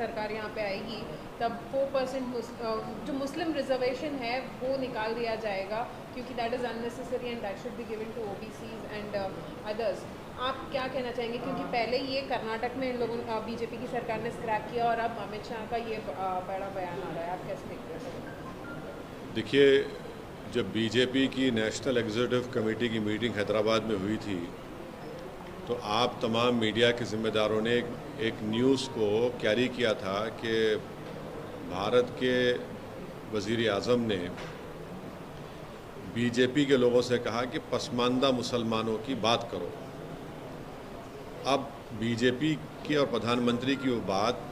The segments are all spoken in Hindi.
सरकार यहाँ पे आएगी तब 4% जो मुस्लिम रिजर्वेशन है वो निकाल दिया जाएगा, क्योंकि that is unnecessary and that should be given to OBCs and others. आप क्या कहना चाहेंगे, क्योंकि पहले ये कर्नाटक में इन लोगों बीजेपी की सरकार ने स्क्रैप किया और अब अमित शाह का ये बड़ा बयान आ रहा है, आप कैसे देखते हैं? देखिए, जब बीजेपी की नेशनल एग्जीक्यूटिव कमेटी की मीटिंग हैदराबाद में हुई थी तो आप तमाम मीडिया के ज़िम्मेदारों ने एक न्यूज़ को कैरी किया था कि भारत के वज़ीर आज़म ने बीजेपी के लोगों से कहा कि पसमानदा मुसलमानों की बात करो। अब बीजेपी की और प्रधानमंत्री की वो बात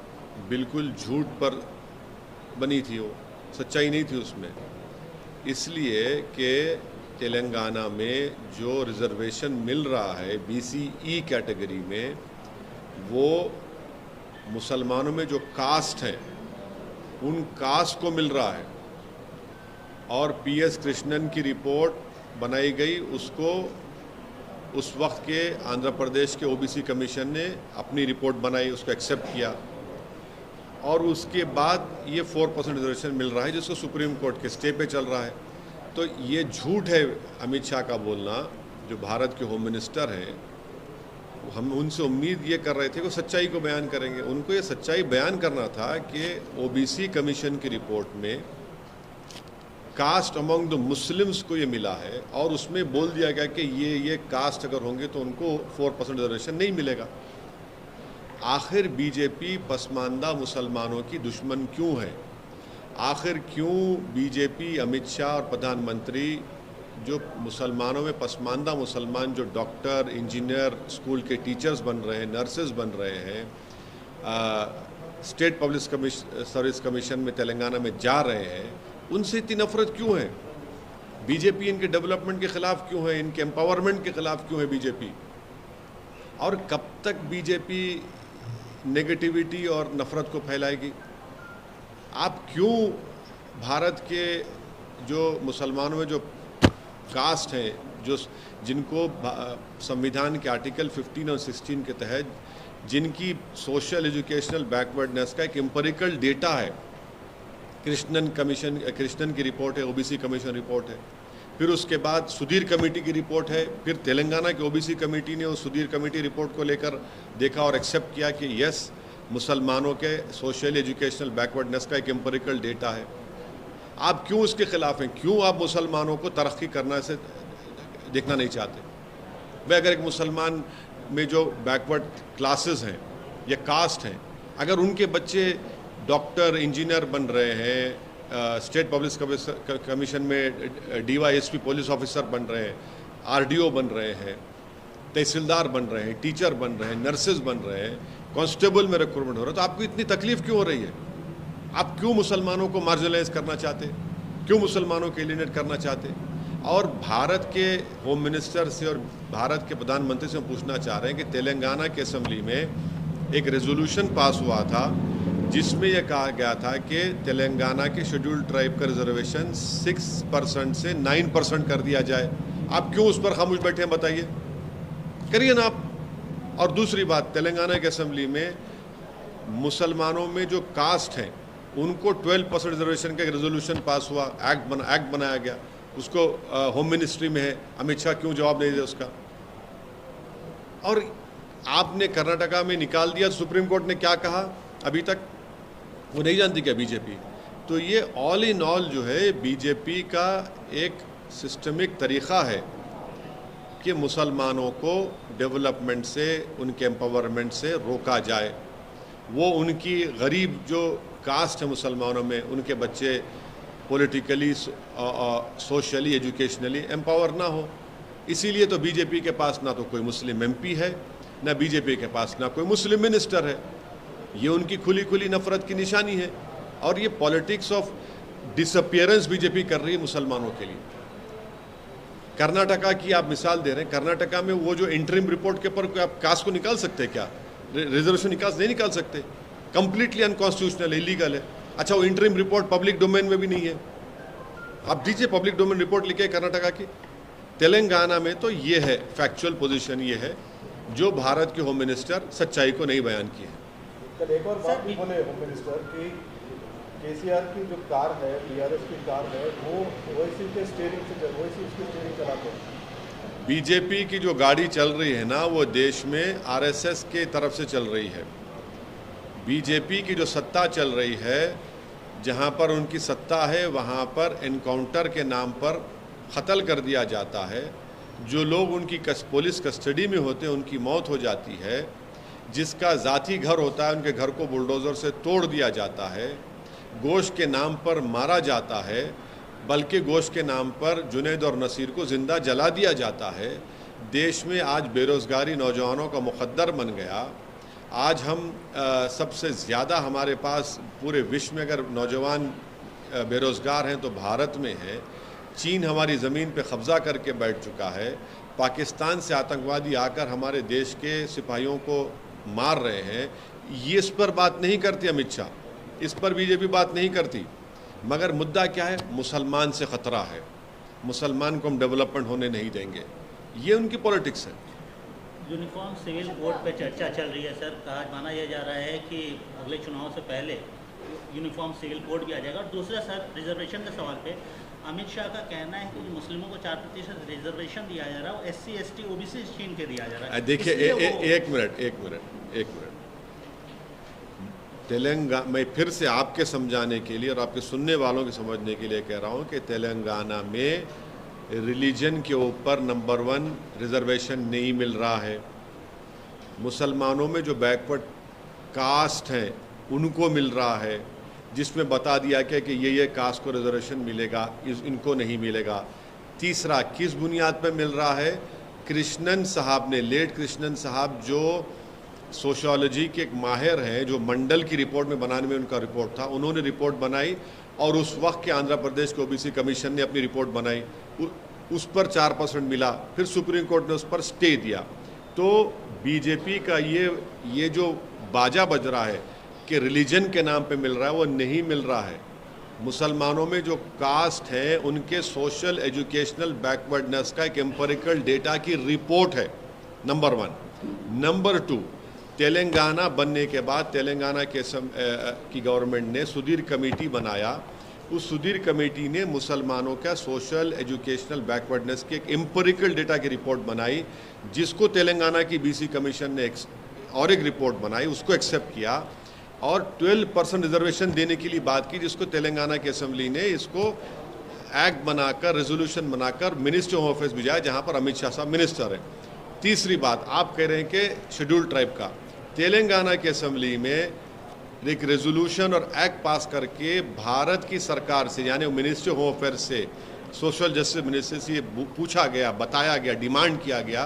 बिल्कुल झूठ पर बनी थी, वो सच्चाई नहीं थी उसमें, इसलिए कि तेलंगाना में जो रिजर्वेशन मिल रहा है बीसीई कैटेगरी में, वो मुसलमानों में जो कास्ट हैं उन कास्ट को मिल रहा है। और पीएस कृष्णन की रिपोर्ट बनाई गई, उसको उस वक्त के आंध्र प्रदेश के ओबीसी कमीशन ने अपनी रिपोर्ट बनाई, उसको एक्सेप्ट किया और उसके बाद ये 4% रिजर्वेशन मिल रहा है जिसको सुप्रीम कोर्ट के स्टे पे चल रहा है। तो ये झूठ है अमित शाह का बोलना, जो भारत के होम मिनिस्टर हैं। हम उनसे उम्मीद ये कर रहे थे कि सच्चाई को बयान करेंगे। उनको ये सच्चाई बयान करना था कि ओबीसी कमीशन की रिपोर्ट में कास्ट अमंग द मुस्लिम्स को ये मिला है और उसमें बोल दिया गया कि ये कास्ट अगर होंगे तो उनको 4% रिजर्वेशन नहीं मिलेगा। आखिर बीजेपी पसमानदा मुसलमानों की दुश्मन क्यों है? आखिर क्यों बीजेपी, अमित शाह और प्रधानमंत्री जो मुसलमानों में पसमानदा मुसलमान, जो डॉक्टर, इंजीनियर, स्कूल के टीचर्स बन रहे हैं, नर्सेज बन रहे हैं, स्टेट पब्लिक सर्विस कमीशन में तेलंगाना में जा रहे हैं, उनसे इतनी नफरत क्यों है? बीजेपी इनके डेवलपमेंट के ख़िलाफ़ क्यों है? इनके एम्पावरमेंट के ख़िलाफ़ क्यों है बीजेपी? और कब तक बीजेपी नेगेटिविटी और नफ़रत को फैलाएगी? आप क्यों भारत के जो मुसलमानों में जो कास्ट हैं, जो जिनको संविधान के आर्टिकल 15 और 16 के तहत जिनकी सोशल एजुकेशनल बैकवर्डनेस का एक एम्पिरिकल डेटा है, कृष्णन की रिपोर्ट है, ओबीसी कमीशन रिपोर्ट है, फिर उसके बाद सुधीर कमेटी की रिपोर्ट है, फिर तेलंगाना की ओबीसी कमेटी ने उस सुधीर कमेटी रिपोर्ट को लेकर देखा और एक्सेप्ट किया कि यस, मुसलमानों के सोशल एजुकेशनल बैकवर्डनेस का एक एम्पिरिकल डेटा है। आप क्यों उसके खिलाफ हैं? क्यों आप मुसलमानों को तरक्की करना से देखना नहीं चाहते? भाई, अगर एक मुसलमान में जो बैकवर्ड क्लासेस हैं या कास्ट हैं, अगर उनके बच्चे डॉक्टर, इंजीनियर बन रहे हैं, स्टेट पब्लिक कमीशन में डीवाईएसपी पुलिस ऑफिसर बन रहे हैं, आरडीओ बन रहे हैं, तहसीलदार बन रहे हैं, टीचर बन रहे हैं, नर्सेज बन रहे हैं, कांस्टेबल में रिक्रूटमेंट हो रहा है, तो आपको इतनी तकलीफ क्यों हो रही है? आप क्यों मुसलमानों को मार्जिनलाइज करना चाहते? क्यों मुसलमानों को एलिनेट करना चाहते? और भारत के होम मिनिस्टर से और भारत के प्रधानमंत्री से हम पूछना चाह रहे हैं कि तेलंगाना की असेंबली में एक रेजोल्यूशन पास हुआ था जिसमें यह कहा गया था कि तेलंगाना के शेड्यूल्ड ट्राइब का रिजर्वेशन 6% से 9% कर दिया जाए। आप क्यों उस पर खामोश बैठे हैं? बताइए, करिए ना आप। और दूसरी बात, तेलंगाना की असेंबली में मुसलमानों में जो कास्ट हैं उनको 12% रिजर्वेशन का एक रेजोल्यूशन पास हुआ, एक्ट बनाया गया, उसको होम मिनिस्ट्री में है। अमित शाह क्यों जवाब नहीं दे उसका? और आपने कर्नाटका में निकाल दिया, सुप्रीम कोर्ट ने क्या कहा अभी तक वो नहीं जानती क्या बीजेपी? तो ये ऑल इन ऑल जो है बीजेपी का एक सिस्टमिक तरीक़ा है कि मुसलमानों को डेवलपमेंट से, उनके एम्पावरमेंट से रोका जाए। वो उनकी गरीब जो कास्ट है मुसलमानों में, उनके बच्चे पॉलिटिकली, सोशली, एजुकेशनली एम्पावर ना हो। इसीलिए तो बीजेपी के पास ना तो कोई मुस्लिम एमपी है, ना बीजेपी के पास ना कोई मुस्लिम मिनिस्टर है। ये उनकी खुली खुली नफरत की निशानी है। और ये पॉलिटिक्स ऑफ डिसअपियरेंस बीजेपी कर रही है मुसलमानों के लिए। कर्नाटका की आप मिसाल दे रहे हैं, कर्नाटका में वो जो इंटरिम रिपोर्ट के ऊपर आप कास्ट को निकाल सकते हैं क्या? रिजर्वेशन नहीं निकाल सकते, कंप्लीटली अनकॉन्स्टिट्यूशनल, इलीगल है। अच्छा, वो इंटरिम रिपोर्ट पब्लिक डोमेन में भी नहीं है। आप दीजिए पब्लिक डोमेन रिपोर्ट लिखे कर्नाटका की। तेलंगाना में तो ये है, फैक्चुअल पोजीशन ये है, जो भारत के होम मिनिस्टर सच्चाई को नहीं बयान किए। कल एक और बात भी बोले होम मिनिस्टर कि केसीआर की जो कार है, बीआरएस की कार है, वो ओवैसी के स्टीयरिंग से ओवैसी उसकी स्टीयरिंग चलाते हैं। बीजेपी की जो गाड़ी चल रही है ना, वो देश में आरएसएस के तरफ से चल रही है। बीजेपी की जो सत्ता चल रही है, जहाँ पर उनकी सत्ता है, वहाँ पर एनकाउंटर के नाम पर कत्ल कर दिया जाता है। जो लोग उनकी पुलिस कस्टडी में होते हैं उनकी मौत हो जाती है। जिसका ज़ाती घर होता है उनके घर को बुलडोज़र से तोड़ दिया जाता है। गोश्त के नाम पर मारा जाता है, बल्कि गोश्त के नाम पर जुनैद और नसीर को ज़िंदा जला दिया जाता है। देश में आज बेरोज़गारी नौजवानों का मुक़द्दर बन गया। आज हम सबसे ज़्यादा हमारे पास पूरे विश्व में अगर नौजवान बेरोज़गार हैं तो भारत में है। चीन हमारी ज़मीन पे कब्ज़ा करके बैठ चुका है। पाकिस्तान से आतंकवादी आकर हमारे देश के सिपाहियों को मार रहे हैं। ये इस पर बात नहीं करती अमित शाह, इस पर बीजेपी बात नहीं करती। मगर मुद्दा क्या है? मुसलमान से ख़तरा है, मुसलमान को हम डेवलपमेंट होने नहीं देंगे। ये उनकी पॉलिटिक्स है। यूनिफॉर्म सिविल कोड पे चर्चा चल रही है सर। कहा माना यह जा रहा है कि अगले चुनाव से पहले यूनिफॉर्म सिविल कोड भी आ जाएगा। और दूसरा सर, रिजर्वेशन के सवाल पे अमित शाह का कहना है कि मुस्लिमों को 4% रिजर्वेशन दिया जा रहा है, वो SC ST OBC छीन के दिया जा रहा है। देखिए एक मिनट तेलंगाना, मैं फिर से आपके समझाने के लिए और आपके सुनने वालों के समझने के लिए कह रहा हूँ कि तेलंगाना में रिलीजन के ऊपर नंबर 1 रिजर्वेशन नहीं मिल रहा है। मुसलमानों में जो बैकवर्ड कास्ट हैं उनको मिल रहा है, जिसमें बता दिया गया कि ये कास्ट को रिजर्वेशन मिलेगा, इनको नहीं मिलेगा। तीसरा, किस बुनियाद पर मिल रहा है? कृष्णन साहब ने, लेट कृष्णन साहब जो सोशियोलॉजी के एक माहिर हैं, जो मंडल की रिपोर्ट में बनाने में उनका रिपोर्ट था, उन्होंने रिपोर्ट बनाई और उस वक्त के आंध्र प्रदेश के OBC कमीशन ने अपनी रिपोर्ट बनाई, उस पर 4% मिला। फिर सुप्रीम कोर्ट ने उस पर स्टे दिया। तो बीजेपी का ये जो बाजा बज रहा है कि रिलीजन के नाम पे मिल रहा है, वो नहीं मिल रहा है। मुसलमानों में जो कास्ट है उनके सोशल एजुकेशनल बैकवर्डनेस का एक एम्पिरिकल डेटा की रिपोर्ट है, नंबर 1। नंबर 2, तेलंगाना बनने के बाद तेलंगाना की गवर्नमेंट ने सुधीर कमेटी बनाया। उस सुधीर कमेटी ने मुसलमानों का सोशल एजुकेशनल बैकवर्डनेस की एक एम्पिरिकल डेटा की रिपोर्ट बनाई, जिसको तेलंगाना की BC कमीशन ने और एक रिपोर्ट बनाई, उसको एक्सेप्ट किया और 12% रिजर्वेशन देने के लिए बात की, जिसको तेलंगाना की असेंबली ने इसको एक्ट बनाकर, रेजोल्यूशन बनाकर मिनिस्ट्री ऑफ अफेयर्स भिजाया, जहां पर अमित शाह साहब मिनिस्टर हैं। तीसरी बात, आप कह रहे हैं कि शेड्यूल्ड ट्राइब का, तेलंगाना की असेंबली में एक रेजोल्यूशन और एक्ट पास करके भारत की सरकार से, यानी मिनिस्ट्री ऑफ अफेयर्स से, सोशल जस्टिस मिनिस्ट्री से ये पूछा गया, बताया गया, डिमांड किया गया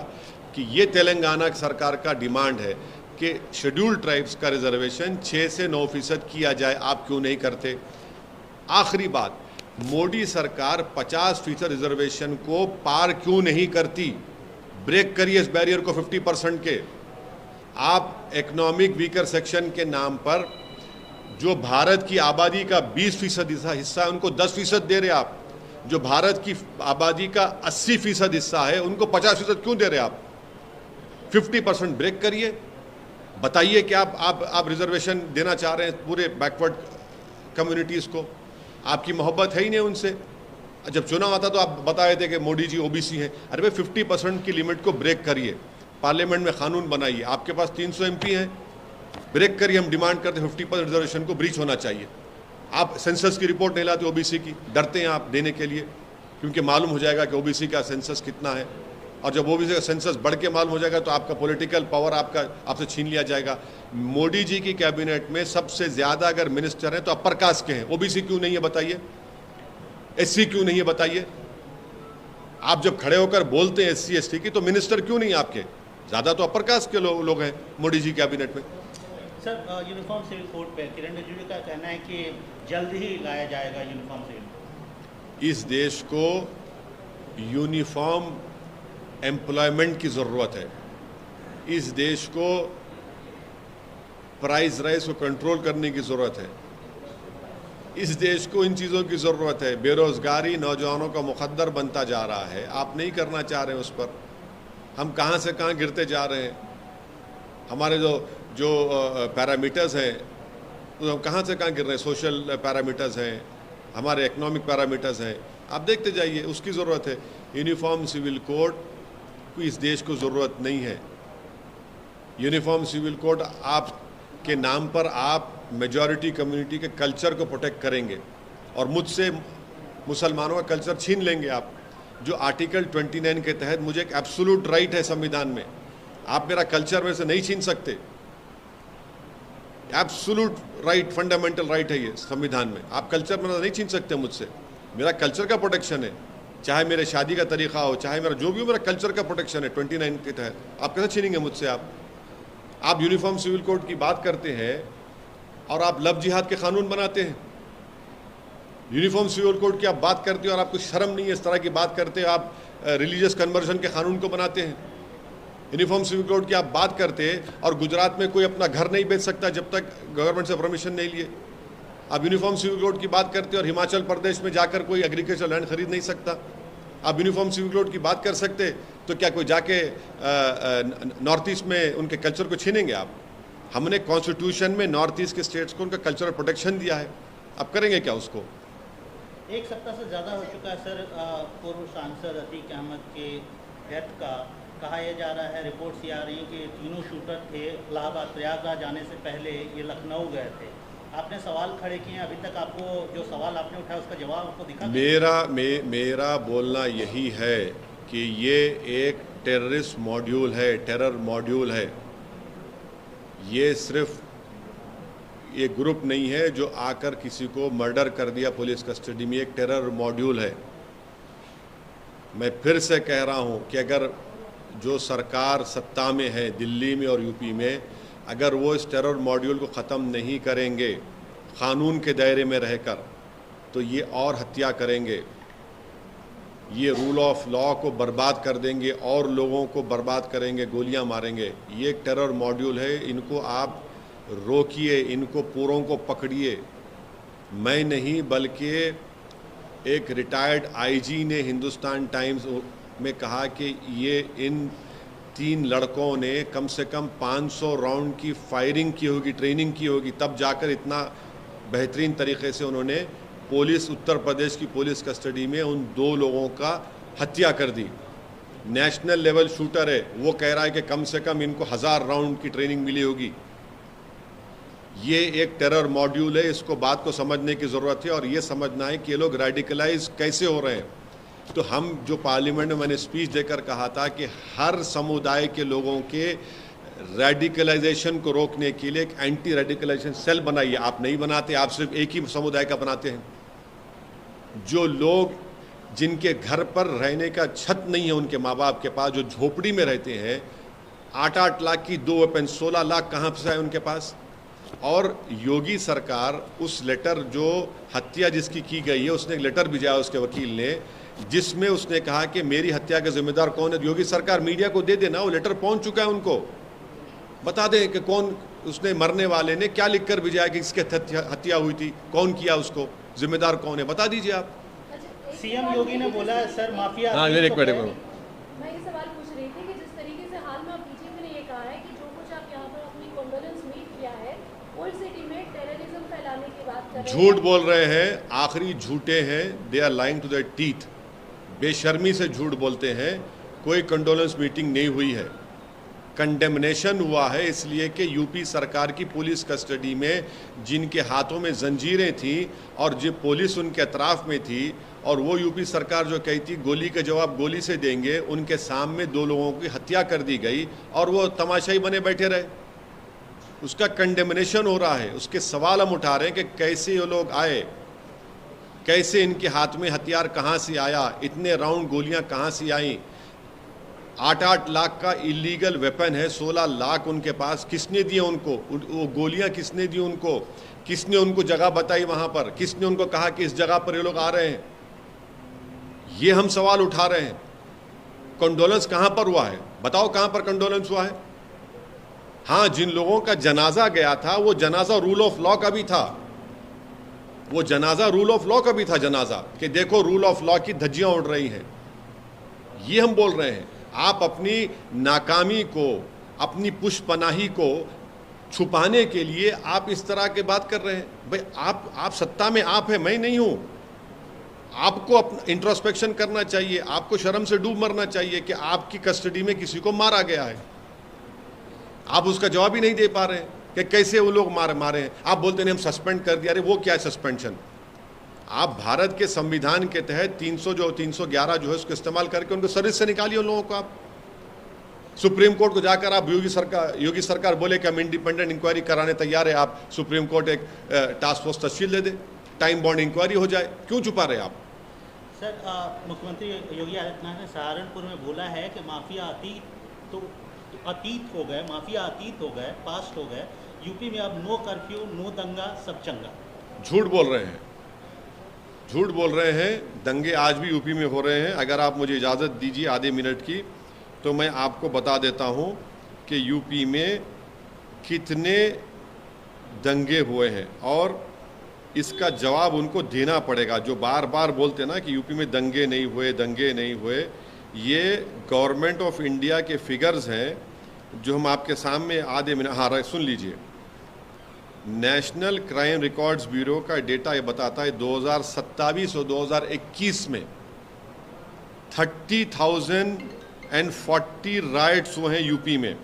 कि ये तेलंगाना सरकार का डिमांड है कि शेड्यूल्ड ट्राइब्स का रिजर्वेशन 6 से 9% किया जाए, आप क्यों नहीं करते? आखिरी बात, मोदी सरकार 50% रिजर्वेशन को पार क्यों नहीं करती? ब्रेक करिए इस बैरियर को 50% के। आप इकोनॉमिक वीकर सेक्शन के नाम पर जो भारत की आबादी का 20% हिस्सा है उनको 10% दे रहे आप। जो भारत की आबादी का 80% हिस्सा है उनको 50% क्यों दे रहे आप? 50% ब्रेक करिए, बताइए कि आप रिजर्वेशन देना चाह रहे हैं पूरे बैकवर्ड कम्युनिटीज़ को। आपकी मोहब्बत है ही नहीं उनसे। जब चुनाव आता तो आप बताए थे कि मोदी जी OBC हैं। अरे भाई 50% की लिमिट को ब्रेक करिए, पार्लियामेंट में कानून बनाइए। आपके पास 300 MP हैं, ब्रेक करिए। हम डिमांड करते हैं 50% रिजर्वेशन को ब्रीच होना चाहिए। आप सेंसस की रिपोर्ट नहीं लाते OBC की, डरते हैं आप देने के लिए, क्योंकि मालूम हो जाएगा कि OBC का सेंसस कितना है, और जब OBC का सेंसस बढ़ के मालूम हो जाएगा तो आपका पॉलिटिकल पावर आपसे छीन लिया जाएगा। मोदी जी की कैबिनेट में सबसे ज़्यादा अगर मिनिस्टर हैं तो अपर कास्ट के हैं, OBC क्यों नहीं है बताइए? SC क्यों नहीं है बताइए? आप जब खड़े होकर बोलते हैं SC ST की, तो मिनिस्टर क्यों नहीं आपके? ज़्यादा तो अपर कास्ट के लोग हैं मोदी जी कैबिनेट में। सर, यूनिफॉर्म सिविल कोड पे किरण रिजिजू का कहना है कि जल्द ही लाया जाएगा यूनिफॉर्म सिविल। इस देश को यूनिफॉर्म एम्प्लॉयमेंट की ज़रूरत है। इस देश को प्राइस राइज को कंट्रोल करने की ज़रूरत है। इस देश को इन चीज़ों की ज़रूरत है। बेरोज़गारी नौजवानों का मुक़द्दर बनता जा रहा है, आप नहीं करना चाह रहे हैं उस पर। हम कहाँ से कहाँ गिरते जा रहे हैं। हमारे जो जो पैरामीटर्स हैं तो हम कहाँ से कहाँ गिर रहे हैं। सोशल पैरामीटर्स हैं, हमारे इकोनॉमिक पैरामीटर्स हैं, आप देखते जाइए, उसकी ज़रूरत है। यूनिफॉर्म सिविल कोड को इस देश को ज़रूरत नहीं है। यूनिफॉर्म सिविल कोड आपके नाम पर आप मेजॉरिटी कम्युनिटी के कल्चर को प्रोटेक्ट करेंगे और मुझसे मुसलमानों का कल्चर छीन लेंगे आप। जो आर्टिकल 29 के तहत मुझे एक एब्सोल्यूट राइट है संविधान में, आप मेरा कल्चर में से नहीं छीन सकते। एब्सोल्यूट राइट, फंडामेंटल राइट है ये संविधान में, आप कल्चर में नहीं छीन सकते मुझसे। मेरा कल्चर का प्रोटेक्शन है, चाहे मेरे शादी का तरीका हो, चाहे मेरा जो भी हो, मेरा कल्चर का प्रोटेक्शन है 29 के तहत। आप कैसे छीनेंगे मुझसे? आप यूनिफॉर्म सिविल कोड की बात करते हैं और आप लव जिहाद के कानून बनाते हैं। यूनिफॉर्म सिविल कोड की आप बात करते हो और आपको शर्म नहीं है इस तरह की बात करते हो। आप रिलीजियस कन्वर्जन के कानून को बनाते हैं। यूनिफॉर्म सिविल कोड की आप बात करते हैं और गुजरात में कोई अपना घर नहीं बेच सकता जब तक गवर्नमेंट से परमिशन नहीं लिए। आप यूनिफॉर्म सिविल कोड की बात करते हो और हिमाचल प्रदेश में जाकर कोई एग्रीकल्चर लैंड खरीद नहीं सकता। आप यूनिफॉर्म सिविल कोड की बात कर सकते तो क्या कोई जाके नॉर्थ ईस्ट में उनके कल्चर को छीनेंगे आप? हमने कॉन्स्टिट्यूशन में नॉर्थ ईस्ट के स्टेट्स को उनका कल्चरल प्रोटेक्शन दिया है, आप करेंगे क्या उसको? एक सप्ताह से ज़्यादा हो चुका है सर पूर्व सांसद अतीक अहमद के डेथ का। कहा यह जा रहा है, रिपोर्ट्स ये आ रही हैं कि तीनों शूटर थे, इलाहाबाद प्रयागराज जाने से पहले ये लखनऊ गए थे। आपने सवाल खड़े किए, अभी तक आपको जो सवाल आपने उठाया उसका जवाब आपको दिखा? मेरा बोलना यही है कि ये एक टेररिस्ट मॉड्यूल है, टेरर मॉड्यूल है। ये सिर्फ ये ग्रुप नहीं है जो आकर किसी को मर्डर कर दिया पुलिस कस्टडी में, एक टेरर मॉड्यूल है। मैं फिर से कह रहा हूँ कि अगर जो सरकार सत्ता में है दिल्ली में और यूपी में, अगर वो इस टेरर मॉड्यूल को ख़त्म नहीं करेंगे क़ानून के दायरे में रहकर, तो ये और हत्या करेंगे, ये रूल ऑफ लॉ को बर्बाद कर देंगे और लोगों को बर्बाद करेंगे, गोलियां मारेंगे। ये एक टेरर मॉड्यूल है, इनको आप रोकिए, इनको पूरों को पकड़िए। मैं नहीं बल्कि एक रिटायर्ड आईजी ने हिंदुस्तान टाइम्स में कहा कि ये इन 3 लड़कों ने कम से कम 500 राउंड की फायरिंग की होगी, ट्रेनिंग की होगी, तब जाकर इतना बेहतरीन तरीके से उन्होंने पुलिस, उत्तर प्रदेश की पुलिस कस्टडी में उन 2 लोगों का हत्या कर दी। नेशनल लेवल शूटर है, वो कह रहा है कि कम से कम इनको 1000 राउंड की ट्रेनिंग मिली होगी। ये एक टेरर मॉड्यूल है, इसको बात को समझने की ज़रूरत है और ये समझना है कि ये लोग रेडिकलाइज कैसे हो रहे हैं। तो हम जो पार्लियामेंट में मैंने स्पीच देकर कहा था कि हर समुदाय के लोगों के रेडिकलाइजेशन को रोकने के लिए एक एंटी रेडिकलाइजेशन सेल बनाइए। आप नहीं बनाते, आप सिर्फ एक ही समुदाय का बनाते हैं। जो लोग जिनके घर पर रहने का छत नहीं है उनके माँ बाप के पास, जो झोपड़ी में रहते हैं, 8-8 लाख की 2 वेपन, 16 लाख कहाँ से आए उनके पास? और योगी सरकार उस लेटर, जो हत्या जिसकी की गई है, उसने एक लेटर भिजाया उसके वकील ने, जिसमें उसने कहा कि मेरी हत्या का जिम्मेदार कौन है। योगी सरकार मीडिया को दे देना, वो लेटर पहुंच चुका है, उनको बता दें कि कौन, उसने मरने वाले ने क्या लिखकर भिजाया कि इसके हत्या हुई थी, कौन किया, उसको जिम्मेदार कौन है, बता दीजिए आप। सीएम योगी ने बोला सर माफिया। हाँ, एक मिनट मैं ये सवाल पूछ रही थी कि जिस तरीके से हाल में बीजेपी ने ये कहा है कि जो कुछ आप यहाँ पर अपनी कॉन्डोलेंस मीट किया है, ओल्ड सिटी में टेररिज्म फैलाने की बात कर रहे हैं। झूठ बोल रहे हैं, आखिरी झूठे हैं, they are lying to their teeth. बेशर्मी से झूठ बोलते हैं। कोई कंडोलेंस मीटिंग नहीं हुई है, कंडेमनेशन हुआ है, इसलिए कि यूपी सरकार की पुलिस कस्टडी में जिनके हाथों में जंजीरें थी और जो पुलिस उनके अतराफ में थी, और वो यूपी सरकार जो कही थी गोली का जवाब गोली से देंगे, उनके सामने 2 लोगों की हत्या कर दी गई और वो तमाशाई बने बैठे रहे। उसका कंडेमनेशन हो रहा है, उसके सवाल हम उठा रहे हैं कि कैसे ये लोग आए, कैसे इनके हाथ में हथियार कहाँ से आया, इतने राउंड गोलियां कहाँ से आई। 8-8 लाख का इलीगल वेपन है, 16 लाख उनके पास, किसने दिए उनको? वो गोलियां किसने दी उनको? किसने उनको जगह बताई वहाँ पर? किसने उनको कहा कि इस जगह पर ये लोग आ रहे हैं? ये हम सवाल उठा रहे हैं। कंडोलेंस कहाँ पर हुआ है? बताओ कहाँ पर कंडोलेंस हुआ है? हाँ, जिन लोगों का जनाजा गया था वो जनाजा रूल ऑफ लॉ का भी था, वो जनाजा रूल ऑफ लॉ का भी था जनाजा, कि देखो रूल ऑफ लॉ की धज्जियां उड़ रही हैं। ये हम बोल रहे हैं। आप अपनी नाकामी को, अपनी पुष्पनाही को छुपाने के लिए आप इस तरह की बात कर रहे हैं। भाई आप सत्ता में आप है, मैं नहीं हूं। आपको अपना इंट्रोस्पेक्शन करना चाहिए, आपको शर्म से डूब मरना चाहिए कि आपकी कस्टडी में किसी को मारा गया है। आप उसका जवाब ही नहीं दे पा रहे हैं कि कैसे वो लोग मारे हैं। आप बोलते हैं हम सस्पेंड कर दिया। अरे वो क्या है सस्पेंशन? आप भारत के संविधान के तहत 311 जो है उसको इस्तेमाल करके उनको सर्विस से निकालिए उन लोगों को। आप सुप्रीम कोर्ट को जाकर आप योगी सरकार बोले कि हम इंडिपेंडेंट इंक्वायरी कराने तैयार है, आप सुप्रीम कोर्ट एक टास्क फोर्स तश्कील दे दे, टाइम बाउंड इंक्वायरी हो जाए। क्यों छुपा रहे आप? सर मुख्यमंत्री योगी आदित्यनाथ ने सहारनपुर में बोला है कि माफिया अतीत हो गए, माफिया अतीत हो गए, पास्ट हो गए। यूपी में अब नो कर्फ्यू, नो दंगा, सब चंगा। झूठ बोल रहे हैं, झूठ बोल रहे हैं। दंगे आज भी यूपी में हो रहे हैं। अगर आप मुझे इजाज़त दीजिए आधे मिनट की, तो मैं आपको बता देता हूं कि यूपी में कितने दंगे हुए हैं और इसका जवाब उनको देना पड़ेगा। जो बार बार बोलते हैं ना कि यूपी में दंगे नहीं हुए, दंगे नहीं हुए, ये गवर्नमेंट ऑफ इंडिया के फिगर्स हैं जो हम आपके सामने आधे मिनट, हाँ सुन लीजिए। नेशनल क्राइम रिकॉर्ड्स ब्यूरो का डेटा ये बताता है 2027 और 2021 में 30,040 राइट्स हुए हैं यूपी में।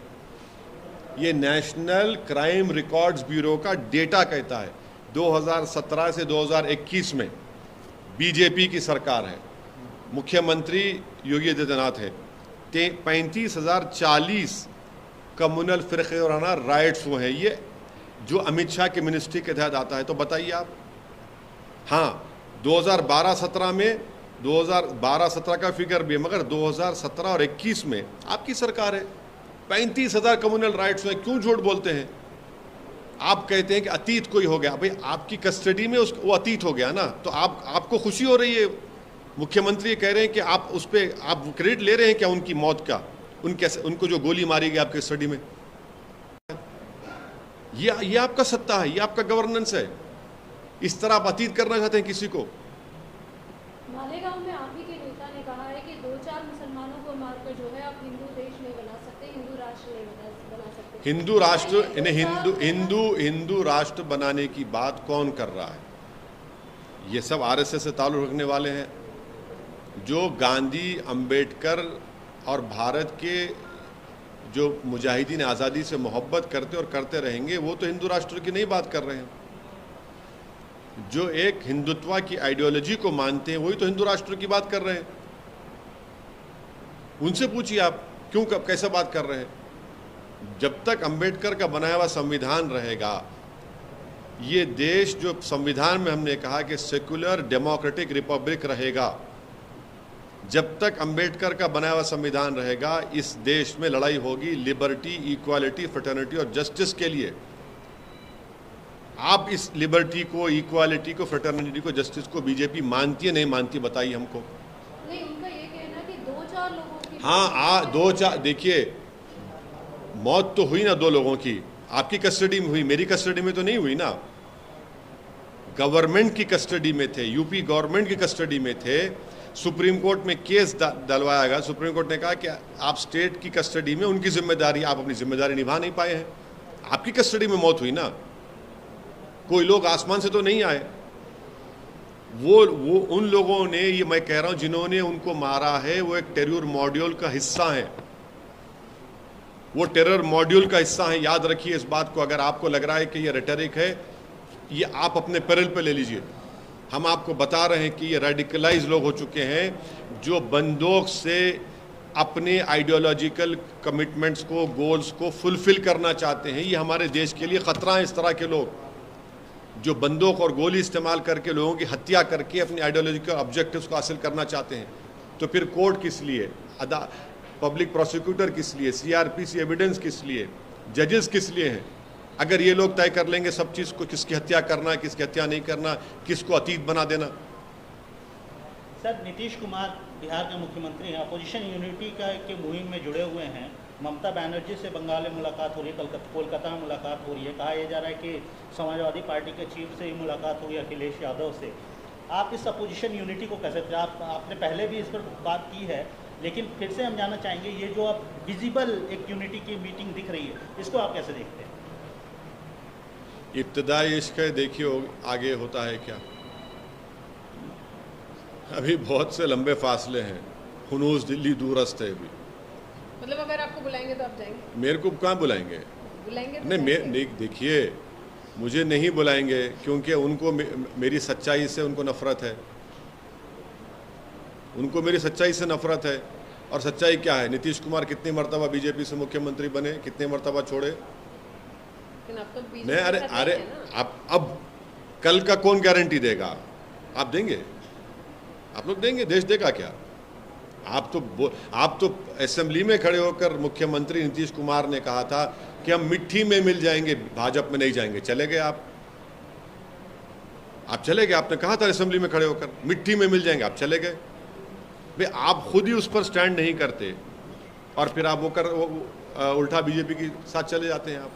ये नेशनल क्राइम रिकॉर्ड्स ब्यूरो का डेटा कहता है। 2017 से 2021 में बीजेपी की सरकार है, मुख्यमंत्री योगी आदित्यनाथ है, 35,040 कम्युनल फिरक़े वाराना राइट्स हुए हैं। ये जो अमित शाह के मिनिस्ट्री के तहत आता है। तो बताइए आप। हाँ 2012-17 में 2012-17 का फिगर भी है, मगर 2017 और 21 में आपकी सरकार है, 35,000 कम्युनल राइट्स हुए। क्यों झूठ बोलते हैं? आप कहते हैं कि अतीत कोई हो गया। भाई आपकी कस्टडी में वो अतीत हो गया ना, तो आपको खुशी हो रही है। मुख्यमंत्री कह रहे हैं कि आप उस पर आप क्रेडिट ले रहे हैं क्या उनकी मौत का, उनको जो गोली मारी गई आपकी कस्टडी में। ये आपका सत्ता है, ये आपका गवर्नेंस है। इस तरह आप अतीत करना चाहते हैं किसी को। मालेगांव में आप ही के नेता ने कहा है कि 2-4 मुसलमानों को मारकर जो है आप हिंदू देश नहीं बना सकते, हिंदू राष्ट्र नहीं बना सकते। हिंदू राष्ट्र, हिंदू राष्ट्र बनाने की बात कौन कर रहा है? ये सब आरएसएस से ताल्लुक रखने वाले हैं जो गांधी, अंबेडकर और भारत के जो मुजाहिदीन आज़ादी से मोहब्बत करते और करते रहेंगे। वो तो हिंदू राष्ट्र की नहीं बात कर रहे हैं। जो एक हिंदुत्व की आइडियोलॉजी को मानते हैं वही तो हिंदू राष्ट्र की बात कर रहे हैं। उनसे पूछिए आप क्यों कैसे बात कर रहे हैं। जब तक अंबेडकर का बनाया हुआ संविधान रहेगा, ये देश जो संविधान में हमने कहा कि सेकुलर डेमोक्रेटिक रिपब्लिक रहेगा, जब तक अंबेडकर का बनाया हुआ संविधान रहेगा, इस देश में लड़ाई होगी लिबर्टी, इक्वालिटी, फ्रेटर्निटी और जस्टिस के लिए। आप इस लिबर्टी को, इक्वालिटी को, फ्रेटर्निटी को, जस्टिस को बीजेपी मानती है नहीं मानती? बताइए हमको। नहीं, उनका ये कहना कि 2-4 लोगों की, हाँ 2-4, देखिए मौत तो हुई ना 2 लोगों की, आपकी कस्टडी में हुई, मेरी कस्टडी में तो नहीं हुई ना। गवर्नमेंट की कस्टडी में थे, यूपी गवर्नमेंट की कस्टडी में थे। सुप्रीम कोर्ट में केस डलवाया गया। सुप्रीम कोर्ट ने कहा कि आप स्टेट की कस्टडी में, उनकी जिम्मेदारी, आप अपनी जिम्मेदारी निभा नहीं पाए हैं। आपकी कस्टडी में मौत हुई ना, कोई लोग आसमान से तो नहीं आए। वो उन लोगों ने, ये मैं कह रहा हूं जिन्होंने उनको मारा है, वो एक टेरर मॉड्यूल का हिस्सा है। वो टेरर मॉड्यूल का हिस्सा है। याद रखिए इस बात को। अगर आपको लग रहा है कि ये रेटरिक है, ये आप अपने पैरल पे ले लीजिए। हम आपको बता रहे हैं कि ये रेडिकलाइज लोग हो चुके हैं जो बंदूक से अपने आइडियोलॉजिकल कमिटमेंट्स को, गोल्स को फुलफिल करना चाहते हैं। ये हमारे देश के लिए ख़तरा है। इस तरह के लोग जो बंदूक और गोली इस्तेमाल करके लोगों की हत्या करके अपनी आइडियोलॉजिकल ऑब्जेक्टिव्स को हासिल करना चाहते हैं। तो फिर कोर्ट किस लिए, पब्लिक प्रोसिक्यूटर किस लिए, सीआरपीसी एविडेंस किस लिए, जजेस किस लिए हैं? अगर ये लोग तय कर लेंगे सब चीज़ को, किसकी हत्या करना, किसकी हत्या नहीं करना, किसको अतीत बना देना। सर नीतीश कुमार बिहार के मुख्यमंत्री हैं, अपोजिशन यूनिटी के मुहिम में जुड़े हुए हैं। ममता बनर्जी से बंगाल में मुलाकात हो रही है, कोलकाता में मुलाकात हो रही है। कहा यह जा रहा है कि समाजवादी पार्टी के चीफ से ही मुलाकात हुई, अखिलेश यादव से। आप इस अपोजिशन यूनिटी को कैसे, आपने पहले भी इस पर बात की है, लेकिन फिर से हम जानना चाहेंगे, ये जो अब विजिबल एक यूनिटी की मीटिंग दिख रही है, इसको आप कैसे देखते हैं? इब्तदाई इश्क है, देखिए आगे होता है क्या। अभी बहुत से लंबे फासले हैं, हुनूस दिल्ली दूरस्त है अभी। मतलब अगर आपको बुलाएंगे तो आप जाएंगे? मेरे को कहाँ बुलाएंगे? बुलाएंगे तो नहीं, देखिए मुझे नहीं बुलाएंगे क्योंकि उनको मेरी सच्चाई से उनको नफरत है, उनको मेरी सच्चाई से नफरत है। और सच्चाई क्या है? नीतीश कुमार कितनी मरतबा बीजेपी से मुख्यमंत्री बने, कितने मरतबा छोड़े? लेकिन अब तो बीजेपी नहीं, के साथ अरे नहीं है ना। अब कल का कौन गारंटी देगा? आप देंगे? आप लोग देंगे? देश देगा क्या? आप तो असेंबली में खड़े होकर मुख्यमंत्री नीतीश कुमार ने कहा था कि हम मिट्टी में मिल जाएंगे, भाजपा में नहीं जाएंगे। चले गए आप चले गए। आपने कहा था असेंबली में खड़े होकर मिट्टी में मिल जाएंगे, आप चले गए। भाई आप खुद ही उस पर स्टैंड नहीं करते और फिर आप उल्टा बीजेपी के साथ चले जाते हैं आप।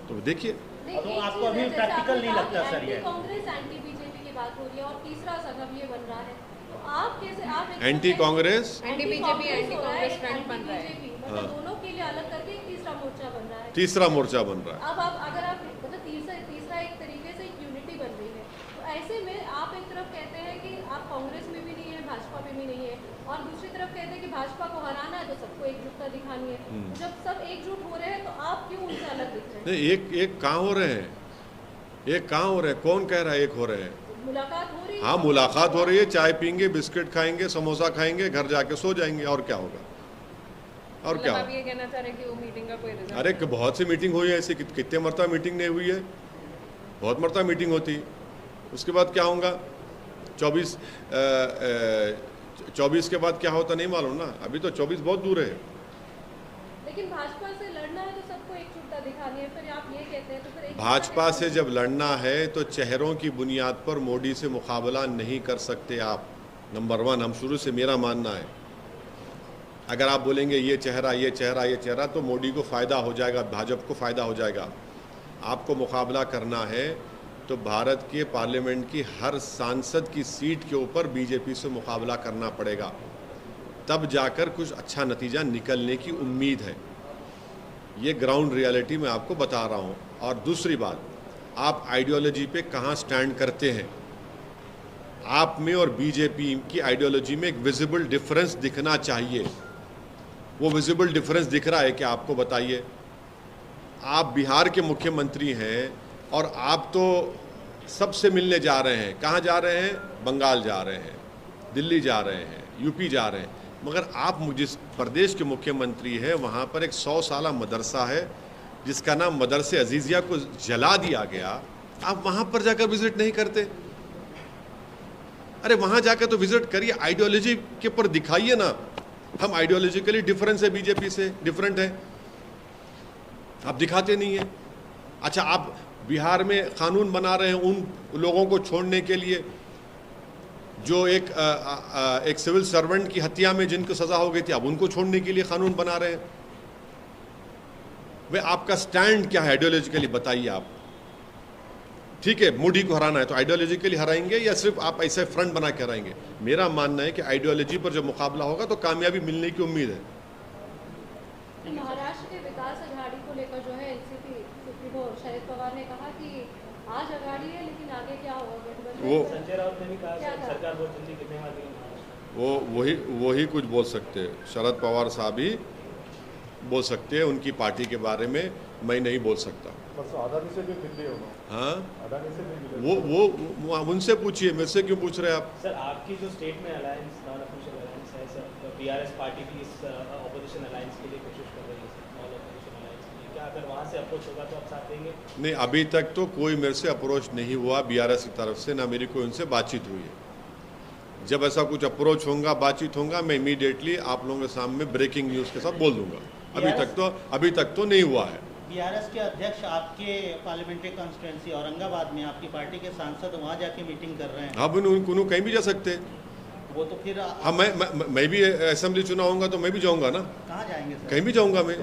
तो देखिए, तो आपको अभी प्रैक्टिकल नहीं लगता सर ये? कांग्रेस एंटी बीजेपी की बात हो रही है और तीसरा संगठन ये बन रहा है, तो आप कैसे आप anti Congress anti BJP anti Congress front बन रहा है। मतलब दोनों के लिए अलग करके एक तीसरा मोर्चा बन रहा है। तीसरा मोर्चा बन रहा है। अब आप अगर आप मतलब तीसरा एक तरीके से यूनिटी बन रही है, तो ऐसे में आप एक तरफ कहते हैं कि आप कांग्रेस में भी नहीं है, भाजपा में भी नहीं है, और दूसरी तरफ कहते हैं कि भाजपा को हराना है तो सबको एकजुटता दिखानी है। तो जब सब एकजुट हो रहे हैं तो आप क्यों उनसे अलग दिख रहे हैं? नहीं, एक कहाँ हो रहे हैं? एक कहाँ हो रहे हैं? कौन कह रहा है एक हो रहे हैं? मुलाकात हो रही है। हाँ, मुलाकात हो रही है, चाय पीएंगे, बिस्किट खाएंगे, समोसा खाएंगे, घर जाके सो जाएंगे, और क्या होगा? और क्या मतलब होगा? आप ये कहना चाह रहे हैं कि वो मीटिंग का कोई रिजल्ट? अरे बहुत सी मीटिंग हुई है ऐसी, कितने मरतबा मीटिंग नहीं हुई है? बहुत मरतबा मीटिंग होती। उसके बाद क्या होगा? 24 के बाद क्या होता नहीं मालूम ना। अभी तो 24 बहुत दूर है। लेकिन भाजपा से लड़ना है तो सबको एकजुटता दिखानी है, फिर आप ये कहते हैं तो फिर भाजपा से जब लड़ना है तो चेहरों की बुनियाद पर मोदी से मुकाबला नहीं कर सकते आप। नंबर 1, हम शुरू से मेरा मानना है, अगर आप बोलेंगे ये चेहरा ये चेहरा ये चेहरा तो मोदी को फ़ायदा हो जाएगा, भाजपा को फ़ायदा हो जाएगा। आपको मुकाबला करना है तो भारत के पार्लियामेंट की हर सांसद की सीट के ऊपर बीजेपी से मुकाबला करना पड़ेगा, तब जाकर कुछ अच्छा नतीजा निकलने की उम्मीद है। ये ग्राउंड रियलिटी मैं आपको बता रहा हूँ। और दूसरी बात, आप आइडियोलॉजी पे कहाँ स्टैंड करते हैं? आप में और बीजेपी की आइडियोलॉजी में एक विजिबल डिफरेंस दिखना चाहिए। वो विजिबल डिफरेंस दिख रहा है कि आपको बताइए। आप बिहार के मुख्यमंत्री हैं और आप तो सबसे मिलने जा रहे हैं। कहाँ जा रहे हैं? बंगाल जा रहे हैं, दिल्ली जा रहे हैं, यूपी जा रहे हैं। मगर आप जिस प्रदेश के मुख्यमंत्री हैं वहाँ पर एक 100 साला मदरसा है जिसका नाम मदरसे अजीज़िया को जला दिया गया। आप वहाँ पर जाकर विजिट नहीं करते? अरे वहाँ जाकर तो विजिट करिए, आइडियोलॉजी के पर दिखाइए ना। हम आइडियोलॉजिकली डिफरेंस है, बीजेपी से डिफरेंट है, आप दिखाते नहीं है। अच्छा, आप बिहार में कानून बना रहे हैं उन लोगों को छोड़ने के लिए जो एक सिविल सर्वेंट की हत्या में जिनको सजा हो गई थी, अब उनको छोड़ने के लिए कानून बना रहे हैं। वे आपका स्टैंड क्या है आइडियोलॉजिकली? बताइए आप। ठीक है, मोदी को हराना है तो आइडियोलॉजिकली हराएंगे या सिर्फ आप ऐसे फ्रंट बना के हराएंगे? मेरा मानना है कि आइडियोलॉजी पर जब मुकाबला होगा तो कामयाबी मिलने की उम्मीद है। महाराष्ट्र के विकास अघाड़ी को लेकर जो है एनसीपी सुप्रीमो शरद पवार ने कहा कि आज अघाड़ी है लेकिन आगे क्या होगा गठबंधन? वो संजय राउत ने भी कहा सरकार बहुत जल्दी कितने वाली है। वो वही कुछ बोल सकते हैं। शरद पवार साहब ही बोल सकते हैं, उनकी पार्टी के बारे में मैं नहीं बोल सकता। परसों अदानी से भी दिल्ली होगा। हाँ, अदानी से भी वो उनसे पूछिए, मेरे से क्यों पूछ रहे हैं आप? सर, आपकी जो स्टेट में अलायंस, नॉन ऑफिशियल अलायंस है सर, बीआरएस पार्टी भी इस ऑपोजिशन अलायंस के लिए कोशिश कर रही है सर, नॉन ऑपोजिशन अलायंस के लिए। क्या अगर वहाँ से अप्रोच होगा तो आप साथ देंगे? नहीं, अभी तक तो कोई मेरे से अप्रोच नहीं हुआ बीआरएस की तरफ से, ना मेरी कोई उनसे बातचीत हुई है। जब ऐसा कुछ अप्रोच होगा, बातचीत होगा, मैं इमीडिएटली आप लोगों के सामने ब्रेकिंग न्यूज़ के साथ बोल दूंगा। अभी तक तो नहीं हुआ है। बीआरएस के अध्यक्ष आपके पार्लियामेंट्री कॉन्स्टिट्यूंसी औरंगाबाद में आपकी पार्टी के सांसद वहाँ जाके मीटिंग कर रहे हैं। अब उन्होंने कहीं भी जा सकते हैं। वो तो फिर हाँ, मैं भी असेंबली चुनाव होगा तो मैं भी जाऊंगा ना। कहाँ जाएंगे सर? कहीं भी जाऊंगा मैं।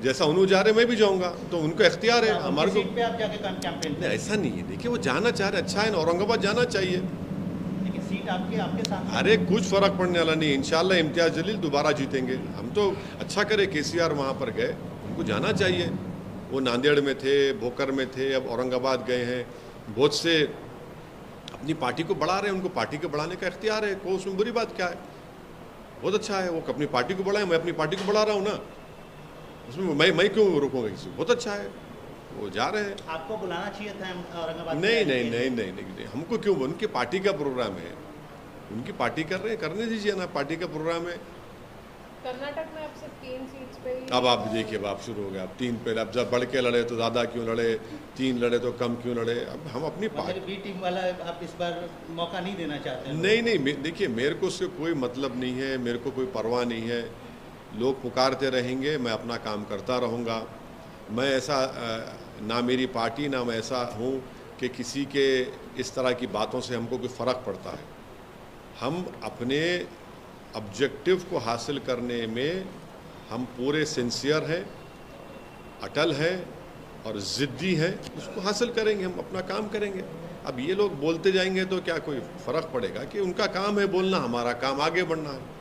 जैसा उन्होंने जा रहे मैं भी जाऊंगा, तो उनको इख्तियार है। हमारे को सीट पे आप जाके कैंपेन? ऐसा नहीं है। देखिए, वो जाना चाह रहे, अच्छा है ना, औरंगाबाद जाना चाहिए। लेकिन सीट आपके सांसद? अरे कुछ फर्क पड़ने वाला नहीं, इंशाल्लाह इम्तियाज जलील दोबारा जीतेंगे। हम तो अच्छा करे केसीआर वहाँ पर गए, उनको जाना चाहिए। वो नांदेड़ में थे, भोकर में थे, अब औरंगाबाद गए हैं। बहुत से अपनी पार्टी को बढ़ा रहे हैं, उनको पार्टी को बढ़ाने का इख्तियार है, को उसमें बुरी बात क्या है? बहुत अच्छा है, वो अपनी पार्टी को बढ़ाए, मैं अपनी पार्टी को बढ़ा रहा हूँ ना, उसमें मैं क्यों रोकूंगा किसी को? बहुत अच्छा है, वो जा रहे हैं। आपको बुलाना चाहिए था औरंगाबाद? नहीं नहीं नहीं नहीं नहीं, हमको क्यों? उनकी पार्टी का प्रोग्राम है, उनकी पार्टी कर रहे हैं, करने दीजिए ना, पार्टी का प्रोग्राम है। कर्नाटक में अब सिर्फ 3 सीट्स पे ही अब आप देखिए, अब आप शुरू हो गए, अब 3 पे, अब जब बढ़ के लड़े तो ज़्यादा क्यों लड़े, 3 लड़े तो कम क्यों लड़े? अब हम अपनी पार्टी, बी टीम वाला आप इस बार मौका नहीं देना चाहते हैं? नहीं नहीं, देखिए मेरे को उससे कोई मतलब नहीं है, मेरे को कोई परवाह नहीं है। लोग पुकारते रहेंगे, मैं अपना काम करता रहूँगा। मैं ऐसा ना मेरी पार्टी ना मैं ऐसा हूँ कि किसी के इस तरह की बातों से हमको कोई फ़र्क पड़ता है। हम अपने ऑब्जेक्टिव को हासिल करने में हम पूरे सिंसियर हैं, अटल हैं और ज़िद्दी हैं, उसको हासिल करेंगे, हम अपना काम करेंगे। अब ये लोग बोलते जाएंगे तो क्या कोई फ़र्क पड़ेगा? कि उनका काम है बोलना, हमारा काम आगे बढ़ना है।